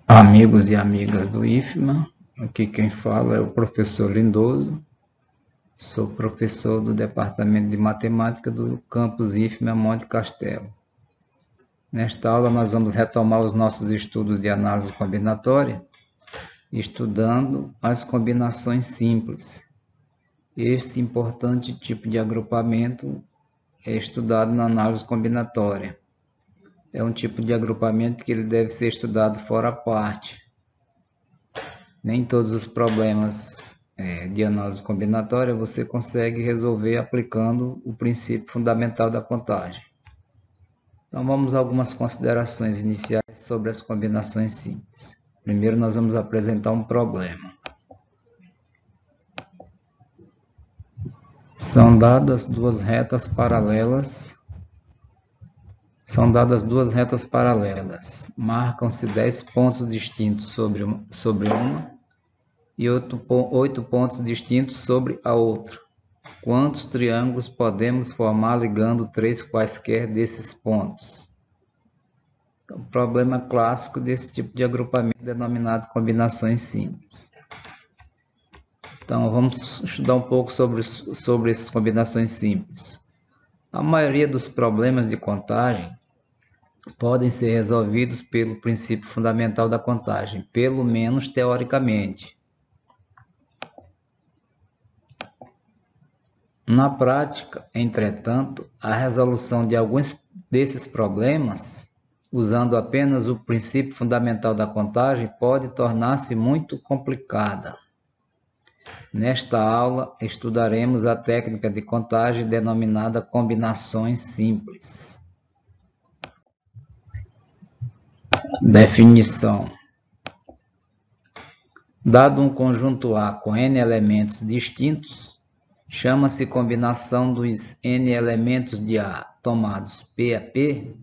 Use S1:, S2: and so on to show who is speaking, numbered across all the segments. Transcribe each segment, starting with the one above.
S1: Amigos e amigas do IFMA, aqui quem fala é o professor Lindoso, sou professor do Departamento de Matemática do campus IFMA Monte Castelo. Nesta aula nós vamos retomar os nossos estudos de análise combinatória, estudando as combinações simples. Este importante tipo de agrupamento é estudado na análise combinatória. É um tipo de agrupamento que ele deve ser estudado fora parte. Nem todos os problemas de análise combinatória você consegue resolver aplicando o princípio fundamental da contagem. Então vamos a algumas considerações iniciais sobre as combinações simples. Primeiro nós vamos apresentar um problema. São dadas duas retas paralelas. Marcam-se 10 pontos distintos sobre uma e 8 pontos distintos sobre a outra. Quantos triângulos podemos formar ligando 3 quaisquer desses pontos? O problema clássico desse tipo de agrupamento é denominado combinações simples. Então vamos estudar um pouco sobre essas combinações simples. A maioria dos problemas de contagem podem ser resolvidos pelo princípio fundamental da contagem, pelo menos teoricamente. Na prática, entretanto, a resolução de alguns desses problemas, usando apenas o princípio fundamental da contagem, pode tornar-se muito complicada. Nesta aula, estudaremos a técnica de contagem denominada combinações simples. Definição: dado um conjunto A com n elementos distintos, chama-se combinação dos n elementos de A tomados P a P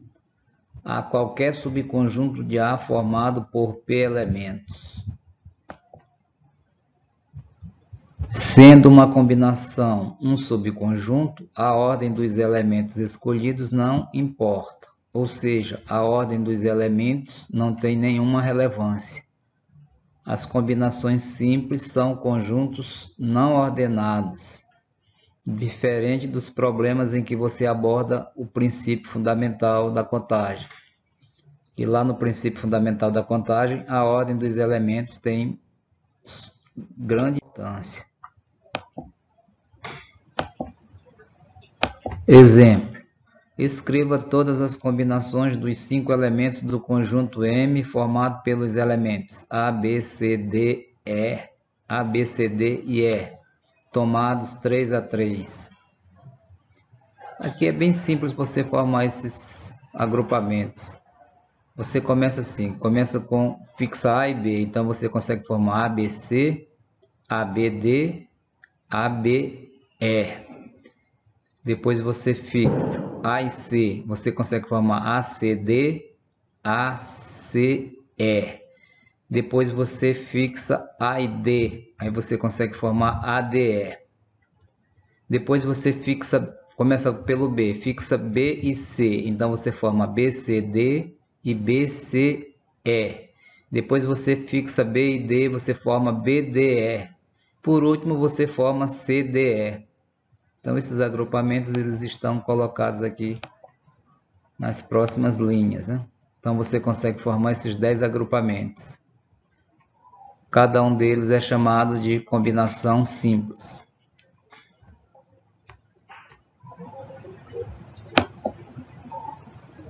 S1: a qualquer subconjunto de A formado por P elementos. Sendo uma combinação um subconjunto, a ordem dos elementos escolhidos não importa, ou seja, a ordem dos elementos não tem nenhuma relevância. As combinações simples são conjuntos não ordenados, diferente dos problemas em que você aborda o princípio fundamental da contagem. E lá no princípio fundamental da contagem, a ordem dos elementos tem grande importância. Exemplo: escreva todas as combinações dos 5 elementos do conjunto M formado pelos elementos A, B, C, D e E, tomados 3 a 3. Aqui é bem simples você formar esses agrupamentos. Você começa assim, começa com fixar A e B, então você consegue formar ABC, ABD, ABE. Depois você fixa A e C, você consegue formar ACD, ACE. Depois você fixa A e D, aí você consegue formar ADE. Depois você começa pelo B, fixa B e C, então você forma BCD e BCE. Depois você fixa B e D, você forma BDE. Por último, você forma CDE. Então, esses agrupamentos eles estão colocados aqui nas próximas linhas, né? Então, você consegue formar esses 10 agrupamentos. Cada um deles é chamado de combinação simples.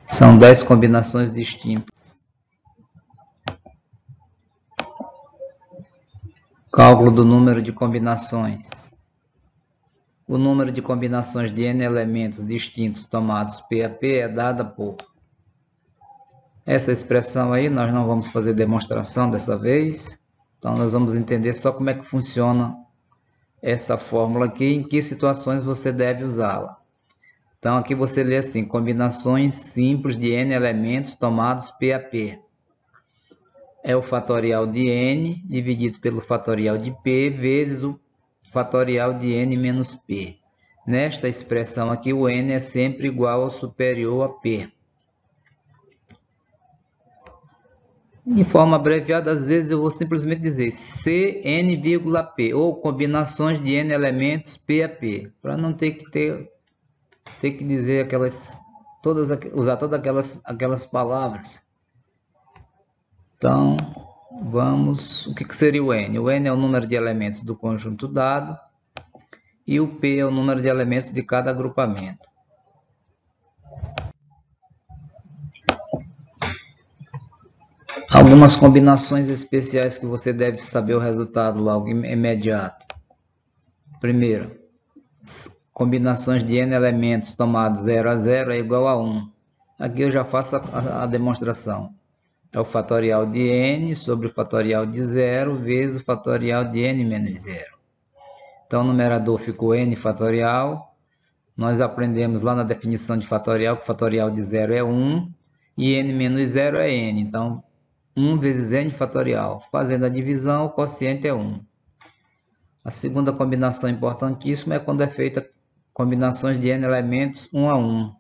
S1: São 10 combinações distintas. Cálculo do número de combinações. O número de combinações de n elementos distintos tomados P a P é dada por... Essa expressão aí, nós não vamos fazer demonstração dessa vez. Então, nós vamos entender só como é que funciona essa fórmula aqui, em que situações você deve usá-la. Então, aqui você lê assim, combinações simples de n elementos tomados P a P. É o fatorial de n dividido pelo fatorial de P vezes o fatorial de n menos P. Nesta expressão aqui, o n é sempre igual ou superior a P. De forma abreviada, às vezes eu vou simplesmente dizer Cn,P, ou combinações de N elementos P a P, para não ter que dizer usar todas aquelas palavras. Então, o que seria o N? O N é o número de elementos do conjunto dado, e o P é o número de elementos de cada agrupamento. Algumas combinações especiais que você deve saber o resultado logo imediato. Primeiro, combinações de N elementos tomados 0 a 0 é igual a 1. Aqui eu já faço a demonstração. É o fatorial de N sobre o fatorial de 0 vezes o fatorial de N menos 0. Então, o numerador ficou N fatorial. Nós aprendemos lá na definição de fatorial que o fatorial de 0 é 1 e N menos 0 é N. Então, 1 vezes N fatorial. Fazendo a divisão, o quociente é 1. A segunda combinação importantíssima é quando é feita combinações de N elementos 1 a 1.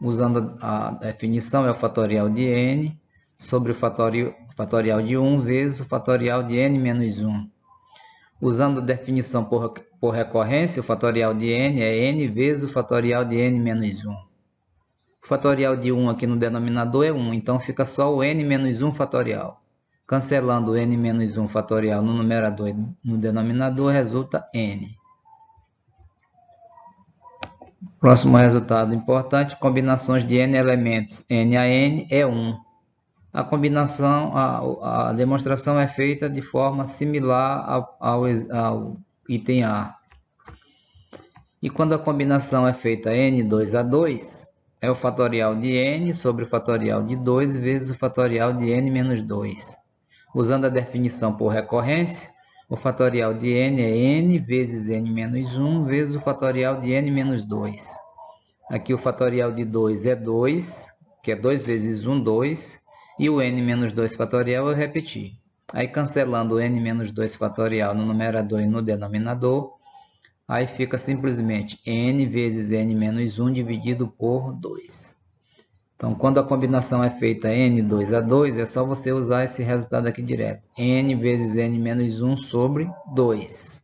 S1: Usando a definição, é o fatorial de N sobre o fatorial de 1 vezes o fatorial de N menos 1. Usando a definição por recorrência, o fatorial de N é N vezes o fatorial de N menos 1. O fatorial de 1 aqui no denominador é 1, então fica só o N menos 1 fatorial. Cancelando o N menos 1 fatorial no numerador e no denominador, resulta N. Próximo resultado importante, combinações de N elementos N a N é 1. A combinação, a demonstração é feita de forma similar ao item A. E quando a combinação é feita N2 a 2, é o fatorial de N sobre o fatorial de 2 vezes o fatorial de N menos 2. Usando a definição por recorrência, o fatorial de N é N vezes N menos 1 vezes o fatorial de N menos 2. Aqui o fatorial de 2 é 2, que é 2 vezes 1, 2. E o N menos 2 fatorial eu repeti. Aí cancelando o N menos 2 fatorial no numerador e no denominador, aí fica simplesmente N vezes N menos 1 dividido por 2. Então, quando a combinação é feita N2 a 2, é só você usar esse resultado aqui direto. N vezes N menos 1 sobre 2.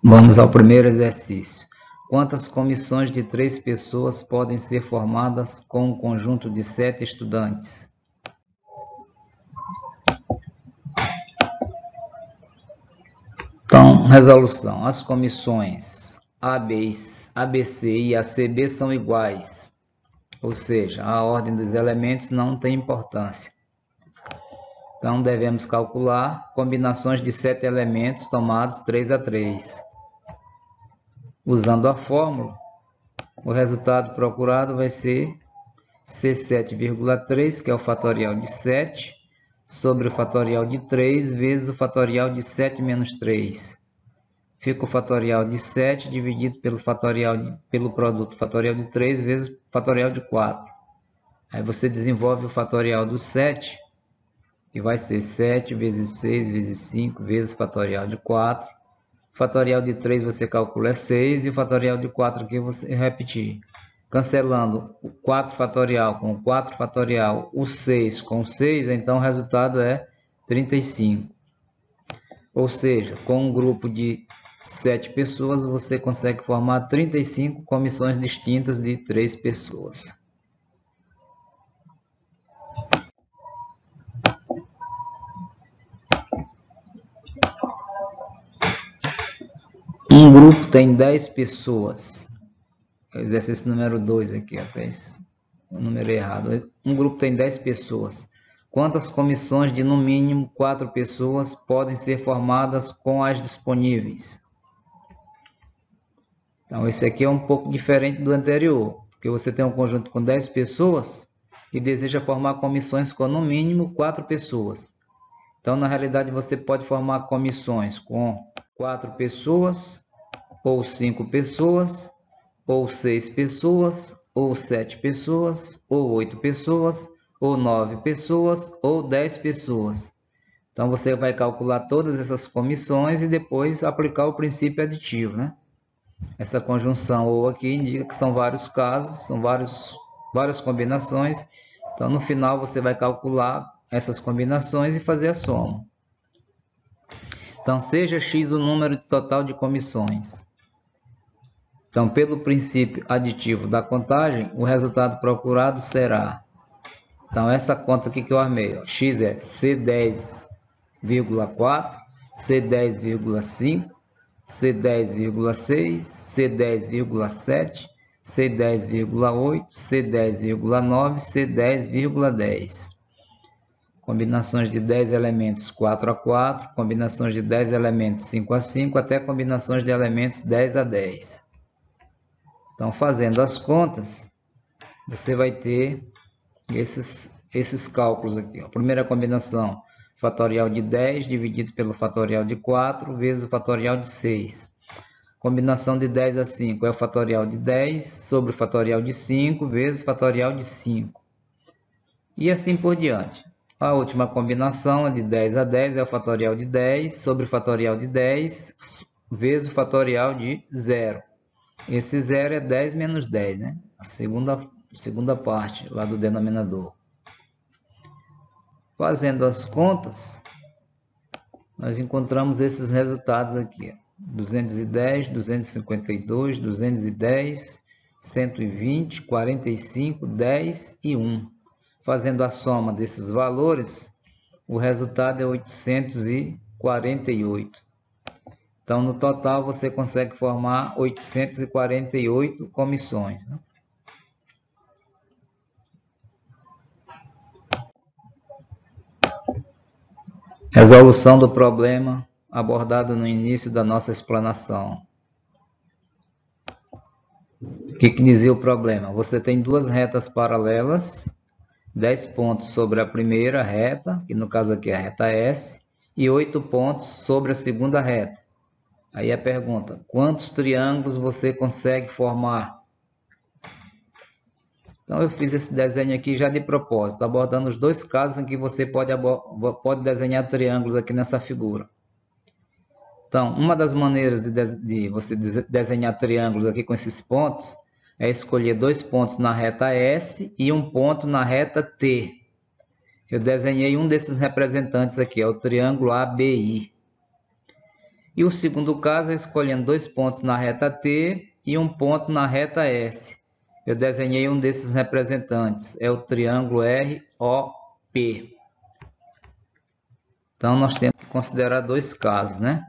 S1: Vamos ao primeiro exercício. Quantas comissões de 3 pessoas podem ser formadas com um conjunto de 7 estudantes? Então, resolução. As comissões ABC e ACB são iguais, ou seja, a ordem dos elementos não tem importância. Então, devemos calcular combinações de 7 elementos tomados 3 a 3. Usando a fórmula, o resultado procurado vai ser C7,3, que é o fatorial de 7, sobre o fatorial de 3 vezes o fatorial de 7 menos 3. Fica o fatorial de 7 dividido pelo produto fatorial de 3 vezes o fatorial de 4. Aí você desenvolve o fatorial do 7, que vai ser 7 vezes 6 vezes 5 vezes o fatorial de 4. O fatorial de 3 você calcula é 6 e o fatorial de 4 aqui você repetir. Cancelando o 4 fatorial com o 4 fatorial, o 6 com o 6, então o resultado é 35. Ou seja, com um grupo de 7 pessoas, você consegue formar 35 comissões distintas de 3 pessoas. Um grupo tem 10 pessoas. Exercício número 2 aqui, até o número errado. Um grupo tem 10 pessoas. Quantas comissões de no mínimo 4 pessoas podem ser formadas com as disponíveis? Então, esse aqui é um pouco diferente do anterior, porque você tem um conjunto com 10 pessoas e deseja formar comissões com no mínimo 4 pessoas. Então, na realidade, você pode formar comissões com 4 pessoas, ou 5 pessoas, ou 6 pessoas, ou 7 pessoas, ou 8 pessoas, ou 9 pessoas, ou 10 pessoas. Então, você vai calcular todas essas comissões e depois aplicar o princípio aditivo, né? Essa conjunção ou aqui indica que são vários casos, são vários várias combinações. Então, no final, você vai calcular essas combinações e fazer a soma. Então, seja x o número total de comissões. Então, pelo princípio aditivo da contagem, o resultado procurado será... Então, essa conta aqui que eu armei, ó, x é C10,4, C10,5, C10,6, C10,7, C10,8, C10,9, C10,10. Combinações de 10 elementos 4 a 4, combinações de 10 elementos 5 a 5, até combinações de elementos 10 a 10. Então, fazendo as contas, você vai ter esses cálculos aqui. A primeira combinação, fatorial de 10 dividido pelo fatorial de 4 vezes o fatorial de 6. Combinação de 10 a 5 é o fatorial de 10 sobre o fatorial de 5 vezes o fatorial de 5. E assim por diante. A última combinação, de 10 a 10, é o fatorial de 10 sobre o fatorial de 10 vezes o fatorial de 0. Esse 0 é 10 menos 10, né? A segunda parte lá do denominador. Fazendo as contas, nós encontramos esses resultados aqui. 210, 252, 210, 120, 45, 10 e 1. Fazendo a soma desses valores, o resultado é 848. Então, no total, você consegue formar 848 comissões, né? Resolução do problema abordado no início da nossa explanação. O que dizia o problema? Você tem duas retas paralelas, 10 pontos sobre a primeira reta, que no caso aqui é a reta S, e 8 pontos sobre a segunda reta. Aí a pergunta, quantos triângulos você consegue formar? Então eu fiz esse desenho aqui já de propósito, abordando os dois casos em que você pode desenhar triângulos aqui nessa figura. Então, uma das maneiras de você desenhar triângulos aqui com esses pontos é escolher 2 pontos na reta S e 1 ponto na reta T. Eu desenhei um desses representantes aqui, é o triângulo ABI. E o segundo caso é escolhendo 2 pontos na reta T e 1 ponto na reta S. Eu desenhei um desses representantes, é o triângulo ROP. Então, nós temos que considerar dois casos, né?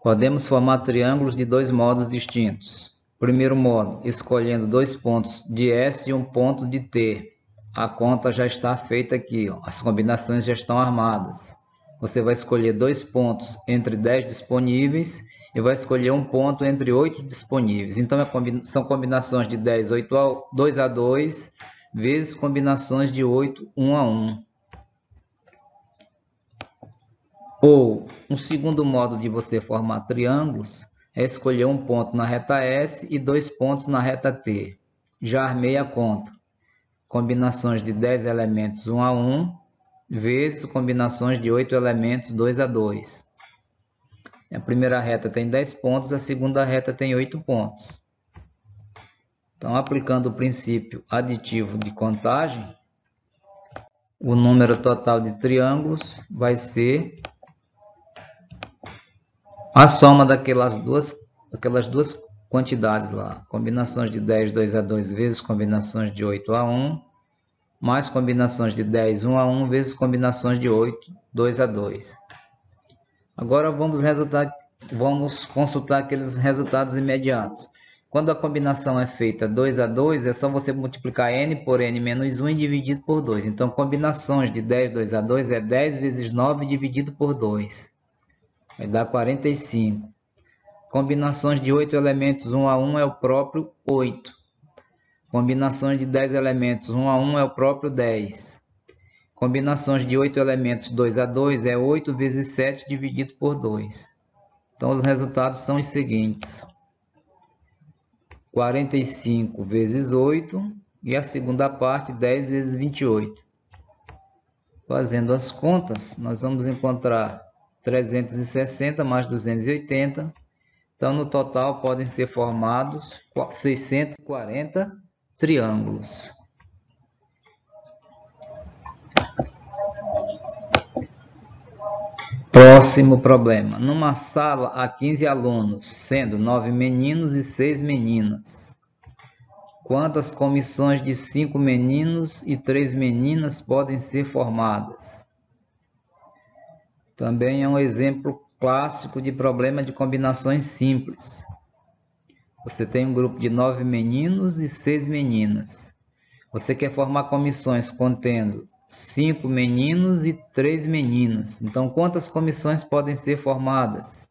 S1: Podemos formar triângulos de dois modos distintos. Primeiro modo, escolhendo 2 pontos de S e 1 ponto de T. A conta já está feita aqui, ó. As combinações já estão armadas. Você vai escolher 2 pontos entre 10 disponíveis e vai escolher 1 ponto entre 8 disponíveis. Então, são combinações de 10, 2 a 2, vezes combinações de 8, 1 a 1. Ou, um segundo modo de você formar triângulos é escolher 1 ponto na reta S e 2 pontos na reta T. Já armei a conta. Combinações de 10 elementos 1 a 1, vezes combinações de 8 elementos 2 a 2. A primeira reta tem 10 pontos, a segunda reta tem 8 pontos. Então, aplicando o princípio aditivo de contagem, o número total de triângulos vai ser a soma daquelas duas quantidades lá. Combinações de 10, 2 a 2 vezes combinações de 8 a 1, mais combinações de 10, 1 a 1 vezes combinações de 8, 2 a 2. Agora vamos consultar aqueles resultados imediatos. Quando a combinação é feita 2 a 2, é só você multiplicar n por n menos 1 e dividir por 2. Então, combinações de 10, 2 a 2 é 10 vezes 9 dividido por 2. Vai dar 45. Combinações de 8 elementos 1 a 1 é o próprio 8. Combinações de 10 elementos 1 a 1 é o próprio 10. Combinações de 8 elementos 2 a 2 é 8 vezes 7 dividido por 2. Então, os resultados são os seguintes. 45 vezes 8 e a segunda parte 10 vezes 28. Fazendo as contas, nós vamos encontrar 360 mais 280, Então, no total, podem ser formados 640 triângulos. Próximo problema. Numa sala há 15 alunos, sendo 9 meninos e 6 meninas. Quantas comissões de 5 meninos e 3 meninas podem ser formadas? Também é um exemplo clássico de problema de combinações simples. Você tem um grupo de 9 meninos e 6 meninas. Você quer formar comissões contendo 5 meninos e 3 meninas. Então, quantas comissões podem ser formadas?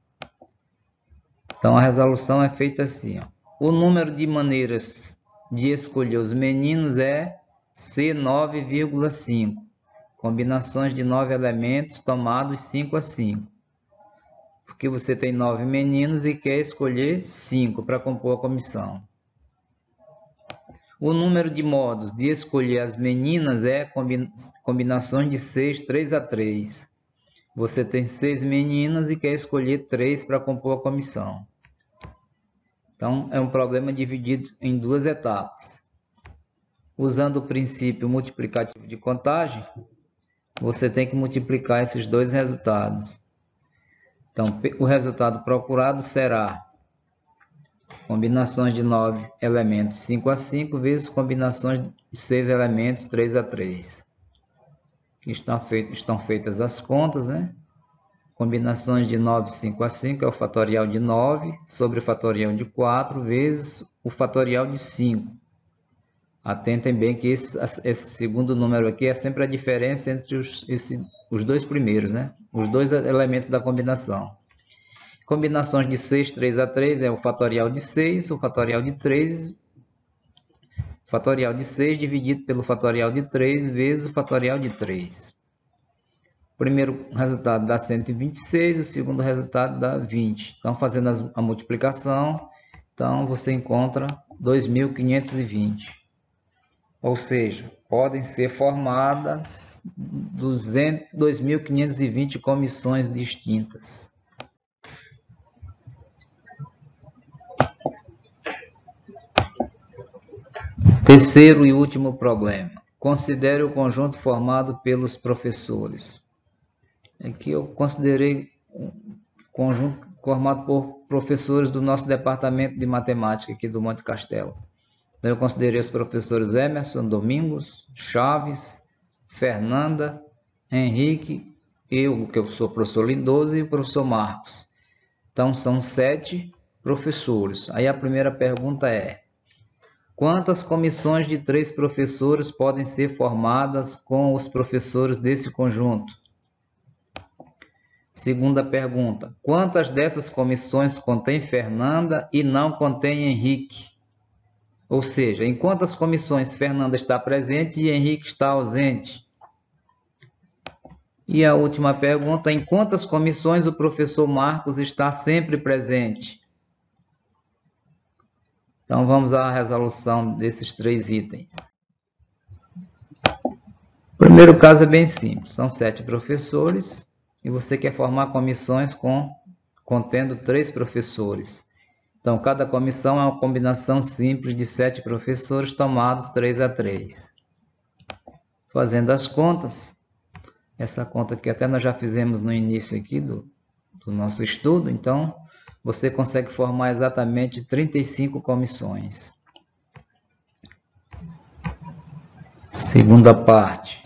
S1: Então, a resolução é feita assim. O número de maneiras de escolher os meninos é C9,5. Combinações de 9 elementos tomados 5 a 5. Porque você tem 9 meninos e quer escolher 5 para compor a comissão. O número de modos de escolher as meninas é combinações de 6, 3 a 3. Você tem 6 meninas e quer escolher 3 para compor a comissão. Então, é um problema dividido em duas etapas. Usando o princípio multiplicativo de contagem, você tem que multiplicar esses dois resultados. Então, o resultado procurado será combinações de 9 elementos 5 a 5 vezes combinações de 6 elementos 3 a 3. Aqui estão feitas as contas, né? Combinações de 9, 5 a 5 é o fatorial de 9 sobre o fatorial de 4 vezes o fatorial de 5. Atentem bem que esse segundo número aqui é sempre a diferença entre os dois primeiros, né? Os dois elementos da combinação. Combinações de 6, 3 a 3 é o fatorial de 6, o fatorial de 3, fatorial de 6 dividido pelo fatorial de 3 vezes o fatorial de 3. O primeiro resultado dá 126, o segundo resultado dá 20. Então, fazendo a multiplicação, então você encontra 2.520. Ou seja, podem ser formadas 2.520 comissões distintas. Terceiro e último problema. Considere o conjunto formado pelos professores. Aqui eu considerei um conjunto formado por professores do nosso departamento de matemática aqui do Monte Castelo. Então, eu considerei os professores Emerson, Domingos, Chaves, Fernanda, Henrique, eu, que eu sou professor Lindoso, e o professor Marcos. Então, são 7 professores. Aí a primeira pergunta é: quantas comissões de 3 professores podem ser formadas com os professores desse conjunto? Segunda pergunta: quantas dessas comissões contém Fernanda e não contém Henrique? Ou seja, em quantas comissões Fernanda está presente e Henrique está ausente? E a última pergunta: em quantas comissões o professor Marcos está sempre presente? Então, vamos à resolução desses 3 itens. O primeiro caso é bem simples. São 7 professores e você quer formar comissões contendo 3 professores. Então, cada comissão é uma combinação simples de 7 professores tomados 3 a 3. Fazendo as contas, essa conta que até nós já fizemos no início aqui do nosso estudo, então você consegue formar exatamente 35 comissões. Segunda parte,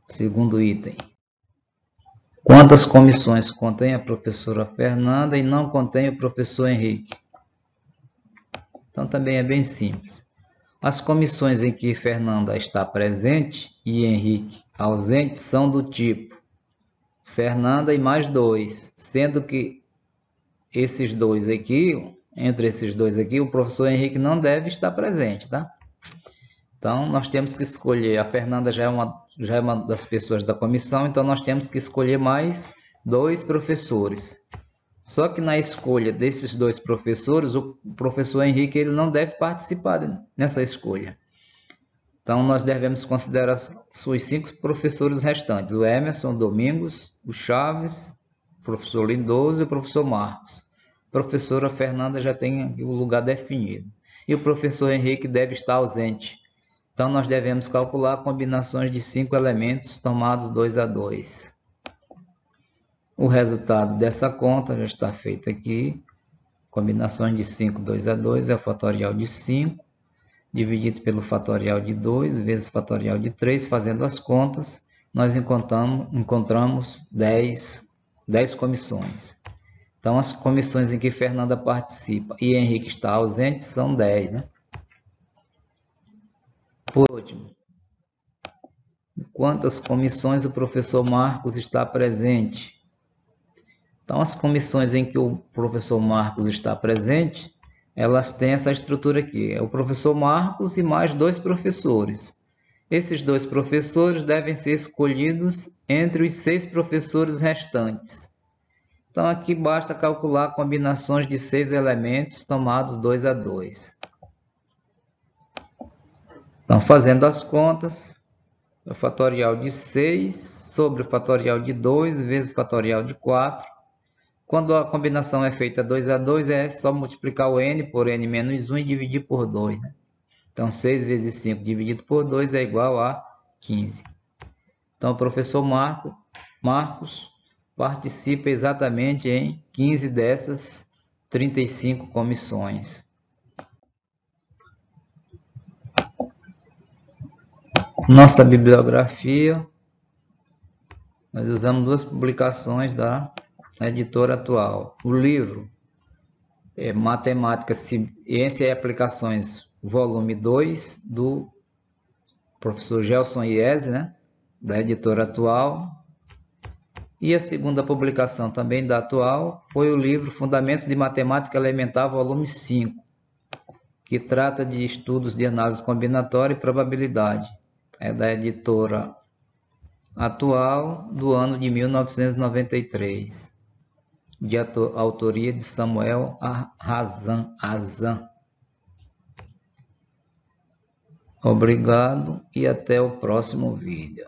S1: segundo item. Quantas comissões contém a professora Fernanda e não contém o professor Henrique? Então, também é bem simples. As comissões em que Fernanda está presente e Henrique ausente são do tipo Fernanda e mais 2, sendo que esses dois aqui, entre esses dois aqui, o professor Henrique não deve estar presente, tá? Então, nós temos que escolher, a Fernanda já é uma das pessoas da comissão, então nós temos que escolher mais 2 professores. Só que na escolha desses 2 professores, o professor Henrique ele não deve participar nessa escolha. Então, nós devemos considerar os 5 professores restantes, o Emerson, o Domingos, o Chaves, o professor Lindoso e o professor Marcos. professora Fernanda já tem o lugar definido. E o professor Henrique deve estar ausente. Então, nós devemos calcular combinações de 5 elementos tomados 2 a 2. O resultado dessa conta já está feito aqui. Combinações de 5, 2 a 2 é o fatorial de 5, dividido pelo fatorial de 2, vezes o fatorial de 3. Fazendo as contas, nós encontramos 10 comissões. Então, as comissões em que Fernanda participa e Henrique está ausente são 10, né? Por último, em quantas comissões o professor Marcos está presente? Então, as comissões em que o professor Marcos está presente, elas têm essa estrutura aqui. É o professor Marcos e mais 2 professores. Esses 2 professores devem ser escolhidos entre os 6 professores restantes. Então, aqui basta calcular combinações de 6 elementos tomados 2 a 2. Então, fazendo as contas, o fatorial de 6 sobre o fatorial de 2 vezes o fatorial de 4. Quando a combinação é feita 2 a 2, é só multiplicar o n por n menos 1 e dividir por 2. Né? Então, 6 vezes 5 dividido por 2 é igual a 15. Então, o professor Marcos participa exatamente em 15 dessas 35 comissões. Nossa bibliografia, nós usamos 2 publicações da editora atual. O livro é Matemática, Ciência e Aplicações, volume 2, do professor Gelson Iese, né? Da editora atual. E a segunda publicação também da atual foi o livro Fundamentos de Matemática Elementar, volume 5, que trata de estudos de análise combinatória e probabilidade. É da editora atual do ano de 1993, de autoria de Samuel Azan. Obrigado e até o próximo vídeo.